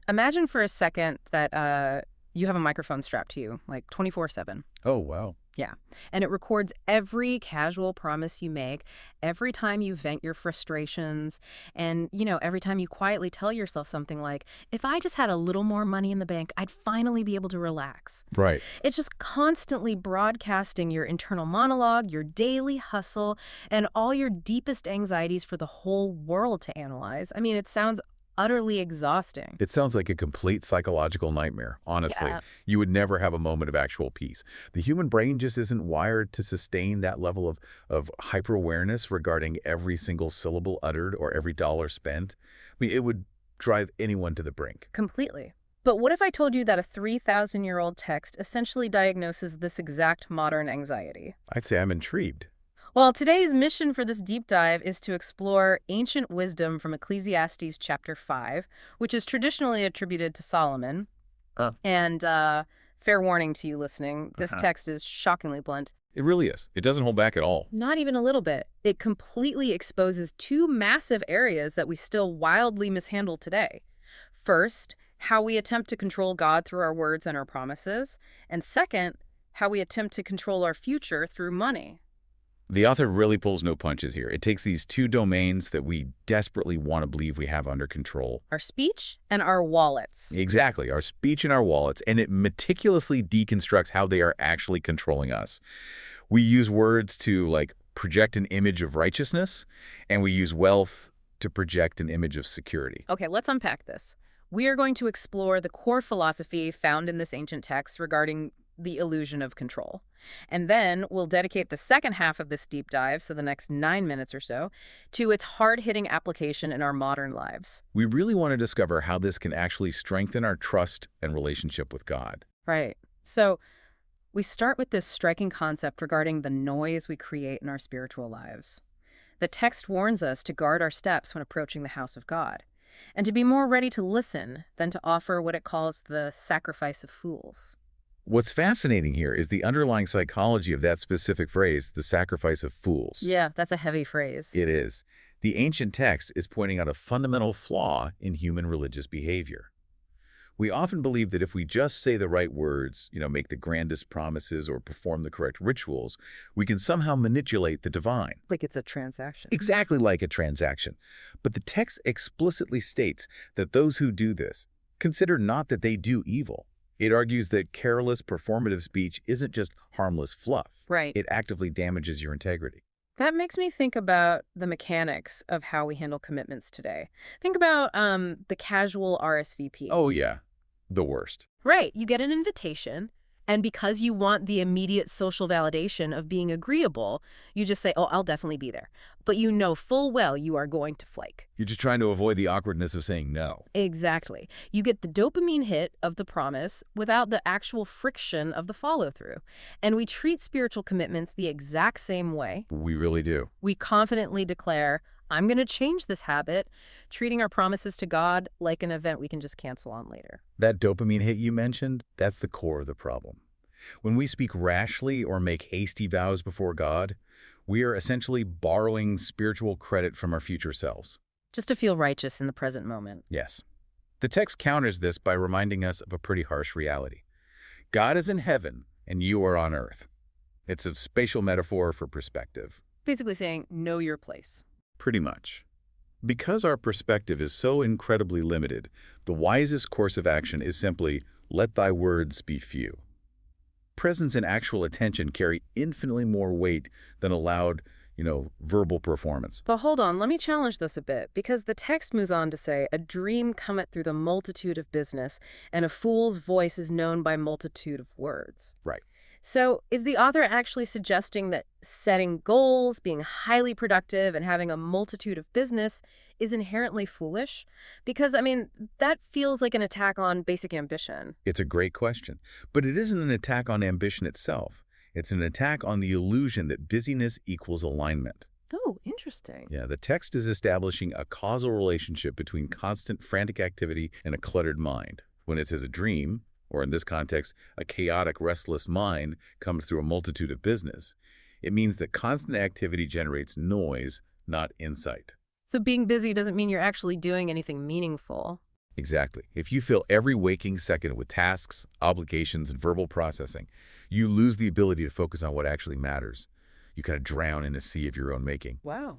Imagine for a second that you have a microphone strapped to you, like 24/7. Oh, wow. Yeah. And it records every casual promise you make, every time you vent your frustrations, and, every time you quietly tell yourself something like, if I just had a little more money in the bank, I'd finally be able to relax. Right. It's just constantly broadcasting your internal monologue, your daily hustle, and all your deepest anxieties for the whole world to analyze. I mean, it sounds utterly exhausting. It sounds like a complete psychological nightmare, honestly. Yeah. You would never have a moment of actual peace. The human brain just isn't wired to sustain that level of hyper-awareness regarding every single syllable uttered or every dollar spent. I mean, it would drive anyone to the brink. Completely. But what if I told you that a 3,000-year-old text essentially diagnoses this exact modern anxiety? I'd say I'm intrigued. Well, today's mission for this deep dive is to explore ancient wisdom from Ecclesiastes chapter 5, which is traditionally attributed to Solomon. Huh. And fair warning to you listening, this text is shockingly blunt. It really is. It doesn't hold back at all. Not even a little bit. It completely exposes two massive areas that we still wildly mishandle today. First, how we attempt to control God through our words and our promises. And second, how we attempt to control our future through money. The author really pulls no punches here. It takes these two domains that we desperately want to believe we have under control. Our speech and our wallets. Exactly, our speech and our wallets, and it meticulously deconstructs how they are actually controlling us. We use words to, project an image of righteousness, and we use wealth to project an image of security. Okay, let's unpack this. We are going to explore the core philosophy found in this ancient text regarding the illusion of control. And then we'll dedicate the second half of this deep dive, so the next 9 minutes or so, to its hard-hitting application in our modern lives. We really want to discover how this can actually strengthen our trust and relationship with God. Right. So we start with this striking concept regarding the noise we create in our spiritual lives. The text warns us to guard our steps when approaching the house of God, and to be more ready to listen than to offer what it calls the sacrifice of fools. What's fascinating here is the underlying psychology of that specific phrase, the sacrifice of fools. Yeah, that's a heavy phrase. It is. The ancient text is pointing out a fundamental flaw in human religious behavior. We often believe that if we just say the right words, make the grandest promises or perform the correct rituals, we can somehow manipulate the divine. Like it's a transaction. Exactly like a transaction. But the text explicitly states that those who do this consider not that they do evil. It argues that careless, performative speech isn't just harmless fluff. Right. It actively damages your integrity. That makes me think about the mechanics of how we handle commitments today. Think about the casual RSVP. Oh, yeah. The worst. Right. You get an invitation, and because you want the immediate social validation of being agreeable, you just say, oh, I'll definitely be there. But you know full well you are going to flake. You're just trying to avoid the awkwardness of saying no. Exactly. You get the dopamine hit of the promise without the actual friction of the follow-through. And we treat spiritual commitments the exact same way. We really do. We confidently declare, I'm going to change this habit, treating our promises to God like an event we can just cancel on later. That dopamine hit you mentioned, that's the core of the problem. When we speak rashly or make hasty vows before God, we are essentially borrowing spiritual credit from our future selves. Just to feel righteous in the present moment. Yes. The text counters this by reminding us of a pretty harsh reality. God is in heaven and you are on earth. It's a spatial metaphor for perspective. Basically saying, know your place. Pretty much. Because our perspective is so incredibly limited, the wisest course of action is simply, let thy words be few. Presence and actual attention carry infinitely more weight than a loud, verbal performance. But hold on, let me challenge this a bit, because the text moves on to say, a dream cometh through the multitude of business, and a fool's voice is known by multitude of words. Right. So is the author actually suggesting that setting goals, being highly productive, and having a multitude of business is inherently foolish? Because, that feels like an attack on basic ambition. It's a great question, but it isn't an attack on ambition itself. It's an attack on the illusion that busyness equals alignment. Oh, interesting. Yeah, the text is establishing a causal relationship between constant frantic activity and a cluttered mind. When it says a dream, or in this context, a chaotic, restless mind comes through a multitude of business, it means that constant activity generates noise, not insight. So being busy doesn't mean you're actually doing anything meaningful. Exactly. If you fill every waking second with tasks, obligations, and verbal processing, you lose the ability to focus on what actually matters. You kind of drown in a sea of your own making. Wow.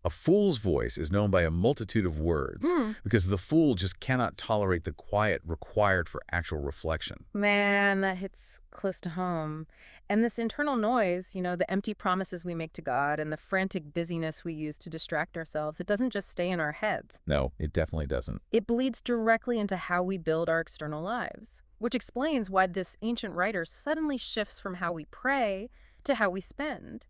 A fool's voice is known by a multitude of words Hmm. because the fool just cannot tolerate the quiet required for actual reflection. Man, that hits close to home. And this internal noise, the empty promises we make to God and the frantic busyness we use to distract ourselves, it doesn't just stay in our heads. No, it definitely doesn't. It bleeds directly into how we build our external lives, which explains why this ancient writer suddenly shifts from how we pray to how we spend.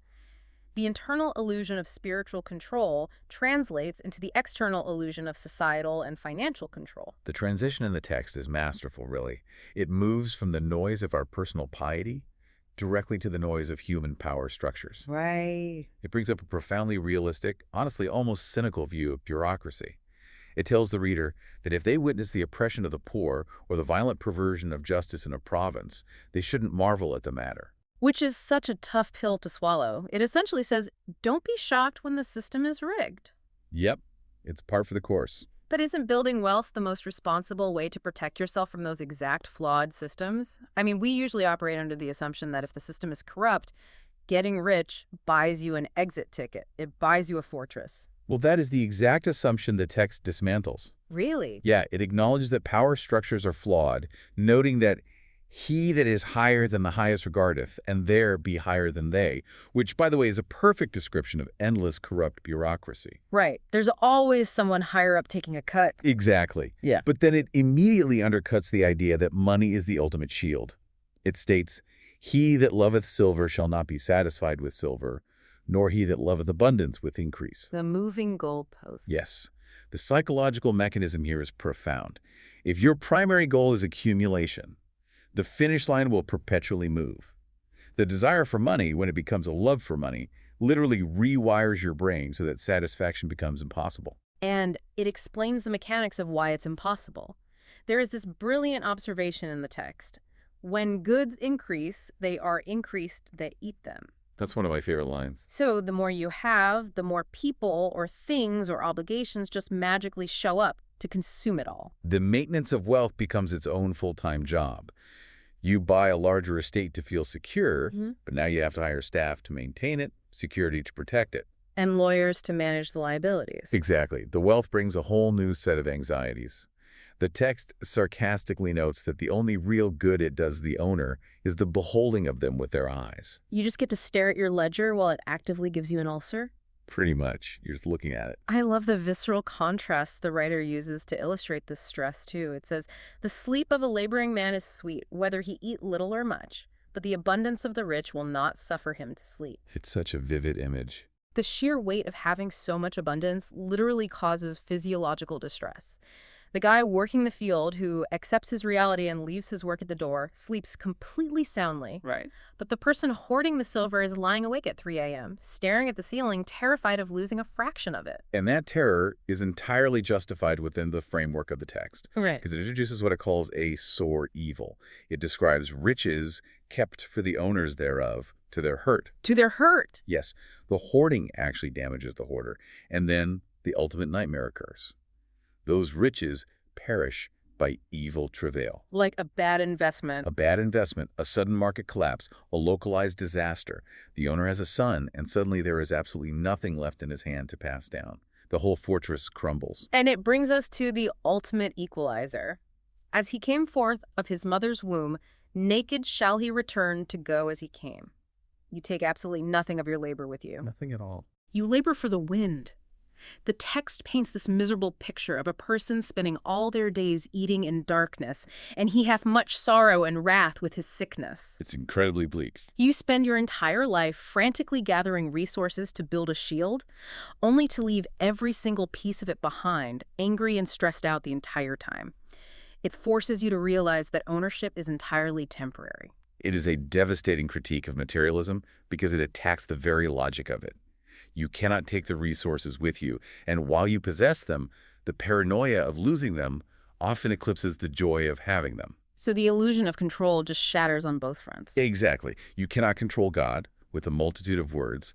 The internal illusion of spiritual control translates into the external illusion of societal and financial control. The transition in the text is masterful, really. It moves from the noise of our personal piety directly to the noise of human power structures. Right. It brings up a profoundly realistic, honestly almost cynical view of bureaucracy. It tells the reader that if they witness the oppression of the poor or the violent perversion of justice in a province, they shouldn't marvel at the matter. Which is such a tough pill to swallow. It essentially says, don't be shocked when the system is rigged. Yep, it's par for the course. But isn't building wealth the most responsible way to protect yourself from those exact flawed systems? I mean, we usually operate under the assumption that if the system is corrupt, getting rich buys you an exit ticket. It buys you a fortress. Well, that is the exact assumption the text dismantles. Really? Yeah, it acknowledges that power structures are flawed, noting that he that is higher than the highest regardeth, and there be higher than they, which, by the way, is a perfect description of endless corrupt bureaucracy. Right. There's always someone higher up taking a cut. Exactly. Yeah. But then it immediately undercuts the idea that money is the ultimate shield. It states, he that loveth silver shall not be satisfied with silver, nor he that loveth abundance with increase. The moving goalposts. Yes. The psychological mechanism here is profound. If your primary goal is accumulation, the finish line will perpetually move. The desire for money, when it becomes a love for money, literally rewires your brain so that satisfaction becomes impossible. And it explains the mechanics of why it's impossible. There is this brilliant observation in the text. When goods increase, they are increased that eat them. That's one of my favorite lines. So the more you have, the more people or things or obligations just magically show up to consume it all. The maintenance of wealth becomes its own full-time job. You buy a larger estate to feel secure, but now you have to hire staff to maintain it, security to protect it. And lawyers to manage the liabilities. Exactly. The wealth brings a whole new set of anxieties. The text sarcastically notes that the only real good it does the owner is the beholding of them with their eyes. You just get to stare at your ledger while it actively gives you an ulcer? Pretty much. You're just looking at it. I love the visceral contrast the writer uses to illustrate this stress, too. It says, the sleep of a laboring man is sweet, whether he eat little or much, but the abundance of the rich will not suffer him to sleep. It's such a vivid image. The sheer weight of having so much abundance literally causes physiological distress. The guy working the field who accepts his reality and leaves his work at the door sleeps completely soundly. Right. But the person hoarding the silver is lying awake at 3 a.m., staring at the ceiling, terrified of losing a fraction of it. And that terror is entirely justified within the framework of the text. Right. Because it introduces what it calls a sore evil. It describes riches kept for the owners thereof to their hurt. To their hurt. Yes, the hoarding actually damages the hoarder. And then the ultimate nightmare occurs. Those riches perish by evil travail. Like a bad investment. A bad investment, a sudden market collapse, a localized disaster. The owner has a son, and suddenly there is absolutely nothing left in his hand to pass down. The whole fortress crumbles. And it brings us to the ultimate equalizer. As he came forth of his mother's womb, naked shall he return to go as he came. You take absolutely nothing of your labor with you. Nothing at all. You labor for the wind. The text paints this miserable picture of a person spending all their days eating in darkness, and he hath much sorrow and wrath with his sickness. It's incredibly bleak. You spend your entire life frantically gathering resources to build a shield, only to leave every single piece of it behind, angry and stressed out the entire time. It forces you to realize that ownership is entirely temporary. It is a devastating critique of materialism because it attacks the very logic of it. You cannot take the resources with you, and while you possess them, the paranoia of losing them often eclipses the joy of having them. So the illusion of control just shatters on both fronts. Exactly. You cannot control God with a multitude of words,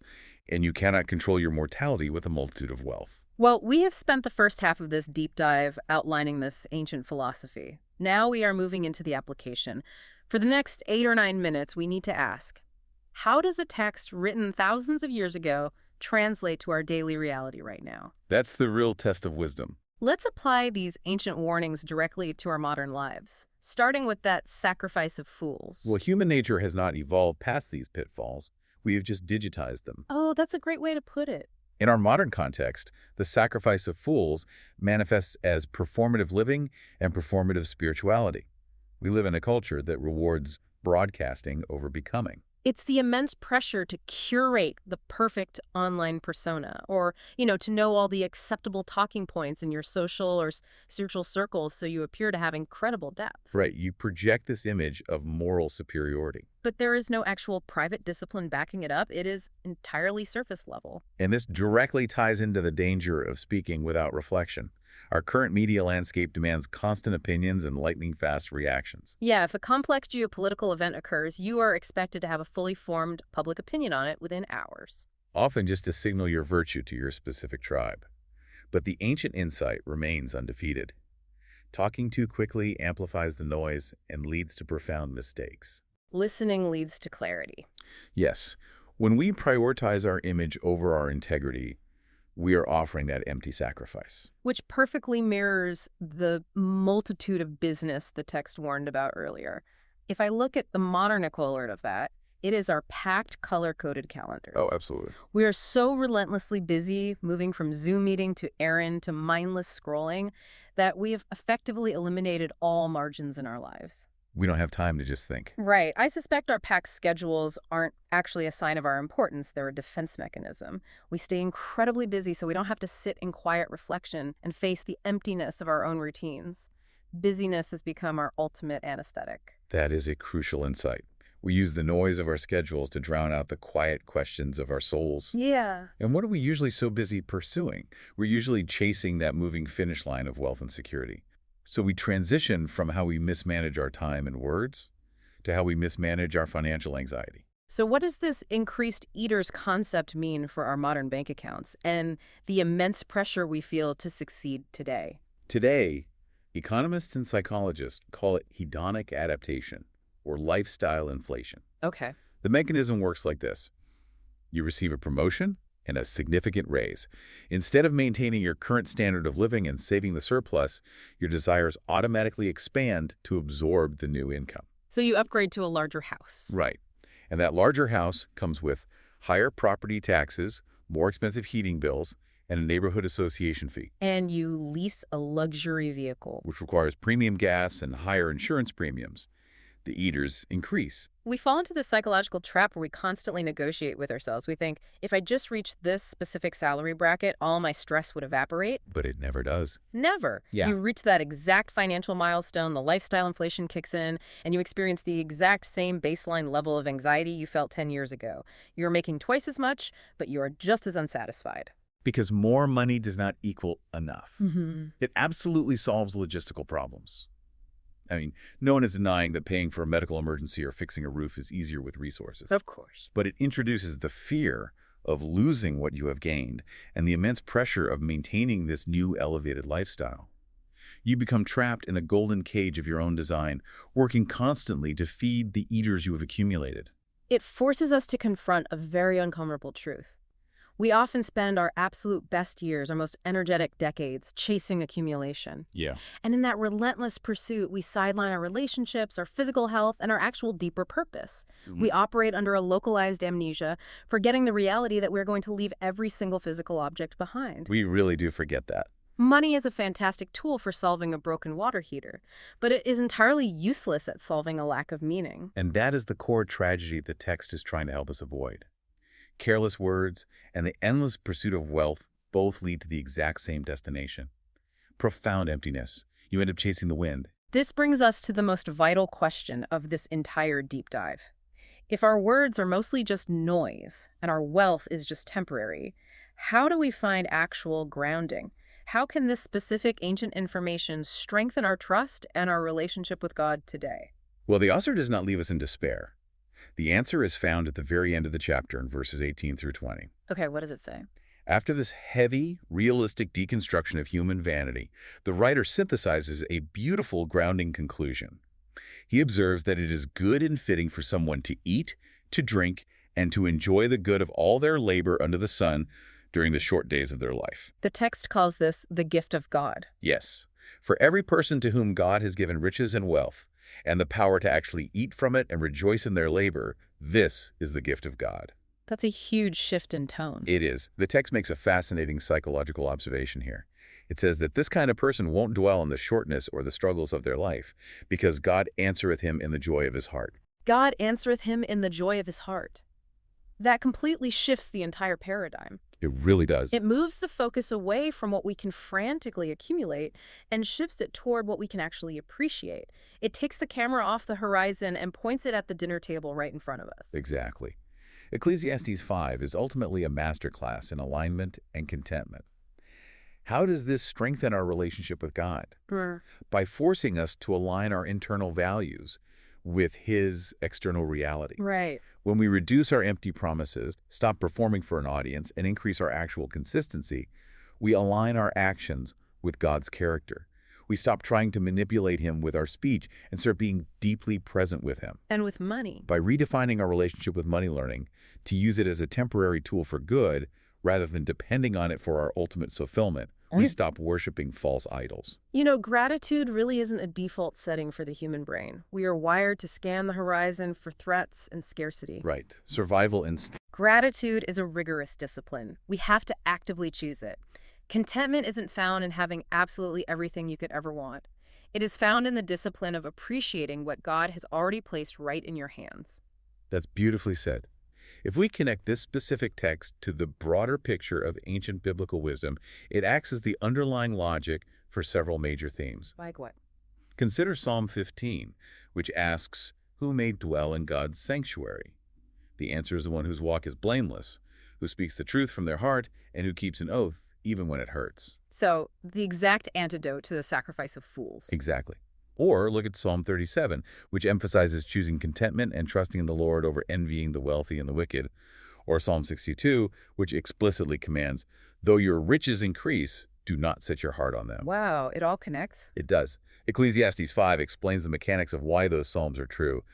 and you cannot control your mortality with a multitude of wealth. Well, we have spent the first half of this deep dive outlining this ancient philosophy. Now we are moving into the application. For the next 8 or 9 minutes, we need to ask, how does a text written thousands of years ago translate to our daily reality right now? That's the real test of wisdom. Let's apply these ancient warnings directly to our modern lives, starting with that sacrifice of Well, fools. human nature has not evolved past these pitfalls. We have just digitized them. Oh, that's a great way to put it. In our modern context, the sacrifice of fools manifests as performative living and performative spirituality. We live in a culture that rewards broadcasting over becoming. It's the immense pressure to curate the perfect online persona or, to know all the acceptable talking points in your social or spiritual circles so you appear to have incredible depth. Right, you project this image of moral superiority. But there is no actual private discipline backing it up. It is entirely surface level. And this directly ties into the danger of speaking without reflection. Our current media landscape demands constant opinions and lightning-fast reactions. Yeah, if a complex geopolitical event occurs, you are expected to have a fully formed public opinion on it within hours. Often just to signal your virtue to your specific tribe. But the ancient insight remains undefeated. Talking too quickly amplifies the noise and leads to profound mistakes. Listening leads to clarity. Yes, when we prioritize our image over our integrity, we are offering that empty sacrifice. Which perfectly mirrors the multitude of business the text warned about earlier. If I look at the modern equivalent of that, it is our packed, color-coded calendars. Absolutely. We are so relentlessly busy, moving from Zoom meeting to errand to mindless scrolling, that we have effectively eliminated all margins in our lives. We don't have time to just think. Right. I suspect our packed schedules aren't actually a sign of our importance. They're a defense mechanism. We stay incredibly busy so we don't have to sit in quiet reflection and face the emptiness of our own routines. Busyness has become our ultimate anesthetic. That is a crucial insight. We use the noise of our schedules to drown out the quiet questions of our souls. Yeah. And what are we usually so busy pursuing? We're usually chasing that moving finish line of wealth and security. So we transition from how we mismanage our time and words to how we mismanage our financial anxiety. So what does this increased eaters concept mean for our modern bank accounts and the immense pressure we feel to succeed today? Today, economists and psychologists call it hedonic adaptation or lifestyle inflation. Okay. The mechanism works like this. You receive a promotion and a significant raise. Instead of maintaining your current standard of living and saving the surplus, your desires automatically expand to absorb the new income. So you upgrade to a larger house. Right. And that larger house comes with higher property taxes, more expensive heating bills, and a neighborhood association fee, And you lease a luxury vehicle. which requires premium gas and higher insurance premiums. The eaters increase. We fall into this psychological trap where we constantly negotiate with ourselves. We think, if I just reached this specific salary bracket, all my stress would evaporate. But it never does. Never. Yeah. You reach that exact financial milestone, the lifestyle inflation kicks in, and you experience the exact same baseline level of anxiety you felt 10 years ago. You're making twice as much, but you are just as unsatisfied. Because more money does not equal enough. Mm-hmm. It absolutely solves logistical problems. I mean, no one is denying that paying for a medical emergency or fixing a roof is easier with resources. Of course. But it introduces the fear of losing what you have gained and the immense pressure of maintaining this new elevated lifestyle. You become trapped in a golden cage of your own design, working constantly to feed the eaters you have accumulated. It forces us to confront a very uncomfortable truth. We often spend our absolute best years, our most energetic decades, chasing accumulation. Yeah. And in that relentless pursuit, we sideline our relationships, our physical health, and our actual deeper purpose. We operate under a localized amnesia, forgetting the reality that we're going to leave every single physical object behind. We really do forget that. Money is a fantastic tool for solving a broken water heater, but it is entirely useless at solving a lack of meaning. And that is the core tragedy the text is trying to help us avoid. Careless words and the endless pursuit of wealth both lead to the exact same destination. Profound emptiness. You end up chasing the wind. This brings us to the most vital question of this entire deep dive. If our words are mostly just noise and our wealth is just temporary, how do we find actual grounding? How can this specific ancient information strengthen our trust and our relationship with God today? Well, the author does not leave us in despair. The answer is found at the very end of the chapter in verses 18 through 20. Okay, what does it say? After this heavy, realistic deconstruction of human vanity, the writer synthesizes a beautiful grounding conclusion. He observes that it is good and fitting for someone to eat, to drink, and to enjoy the good of all their labor under the sun during the short days of their life. The text calls this the gift of God. Yes, for every person to whom God has given riches and wealth, and the power to actually eat from it and rejoice in their labor, this is the gift of God. That's a huge shift in tone. It is. The text makes a fascinating psychological observation here. It says that this kind of person won't dwell on the shortness or the struggles of their life, because God answereth him in the joy of his heart. God answereth him in the joy of his heart. That completely shifts the entire paradigm. It really does. It moves the focus away from what we can frantically accumulate and shifts it toward what we can actually appreciate. It takes the camera off the horizon and points it at the dinner table right in front of us. Exactly. Ecclesiastes 5 is ultimately a masterclass in alignment and contentment. How does this strengthen our relationship with God? By forcing us to align our internal values with His external reality. Right. When we reduce our empty promises, stop performing for an audience, and increase our actual consistency, we align our actions with God's character. We stop trying to manipulate Him with our speech and start being deeply present with Him. And with money. By redefining our relationship with money, learning to use it as a temporary tool for good rather than depending on it for our ultimate fulfillment, we stop worshiping false idols. You know, gratitude really isn't a default setting for the human brain. We are wired to scan the horizon for threats and scarcity. Right. Survival instinct. Gratitude is a rigorous discipline. We have to actively choose it. Contentment isn't found in having absolutely everything you could ever want. It is found in the discipline of appreciating what God has already placed right in your hands. That's beautifully said. If we connect this specific text to the broader picture of ancient biblical wisdom, it acts as the underlying logic for several major themes. Like what? Consider Psalm 15, which asks, "Who may dwell in God's sanctuary?" The answer is the one whose walk is blameless, who speaks the truth from their heart, and who keeps an oath even when it hurts. So, the exact antidote to the sacrifice of fools. Exactly. Or look at Psalm 37, which emphasizes choosing contentment and trusting in the Lord over envying the wealthy and the wicked. Or Psalm 62, which explicitly commands, "Though your riches increase, do not set your heart on them." Wow, it all connects. It does. Ecclesiastes 5 explains the mechanics of why those psalms are true.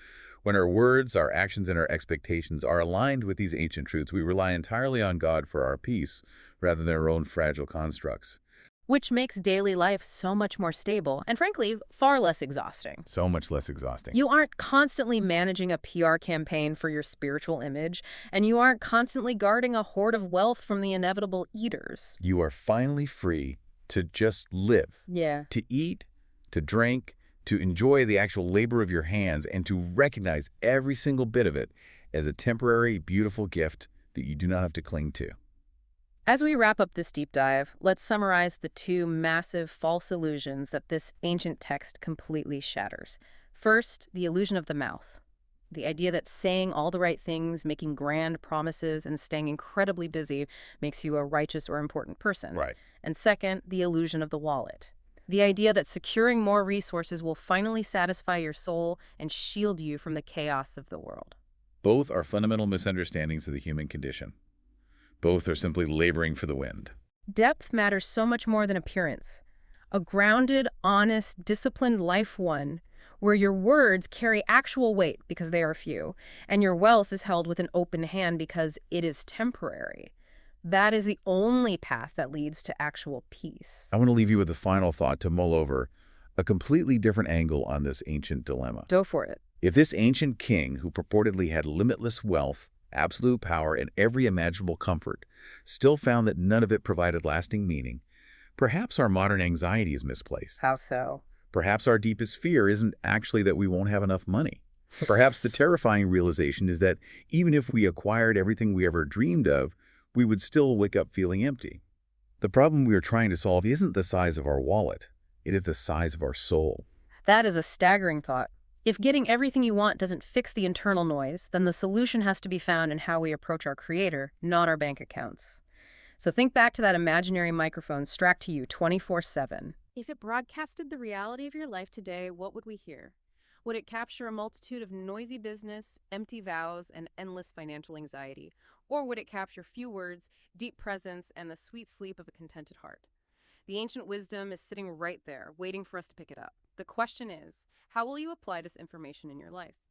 When our words, our actions, and our expectations are aligned with these ancient truths, we rely entirely on God for our peace rather than our own fragile constructs. Which makes daily life so much more stable and, frankly, far less exhausting. So much less exhausting. You aren't constantly managing a PR campaign for your spiritual image, and you aren't constantly guarding a hoard of wealth from the inevitable eaters. You are finally free to just live. Yeah. To eat, to drink, to enjoy the actual labor of your hands, and to recognize every single bit of it as a temporary, beautiful gift that you do not have to cling to. As we wrap up this deep dive, let's summarize the two massive false illusions that this ancient text completely shatters. First, the illusion of the mouth. The idea that saying all the right things, making grand promises, and staying incredibly busy makes you a righteous or important person. Right. And second, the illusion of the wallet. The idea that securing more resources will finally satisfy your soul and shield you from the chaos of the world. Both are fundamental misunderstandings of the human condition. Both are simply laboring for the wind. Depth matters so much more than appearance. A grounded, honest, disciplined life one, where your words carry actual weight because they are few, and your wealth is held with an open hand because it is temporary. That is the only path that leads to actual peace. I want to leave you with a final thought to mull over, a completely different angle on this ancient dilemma. Go for it. If this ancient king, who purportedly had limitless wealth, absolute power, and every imaginable comfort, still found that none of it provided lasting meaning, perhaps our modern anxiety is misplaced. How so? Perhaps our deepest fear isn't actually that we won't have enough money. Perhaps the terrifying realization is that even if we acquired everything we ever dreamed of, we would still wake up feeling empty. The problem we are trying to solve isn't the size of our wallet. It is the size of our soul. That is a staggering thought. If getting everything you want doesn't fix the internal noise, then the solution has to be found in how we approach our creator, not our bank accounts. So think back to that imaginary microphone strapped to you 24/7. If it broadcasted the reality of your life today, what would we hear? Would it capture a multitude of noisy business, empty vows, and endless financial anxiety? Or would it capture few words, deep presence, and the sweet sleep of a contented heart? The ancient wisdom is sitting right there, waiting for us to pick it up. The question is, how will you apply this information in your life?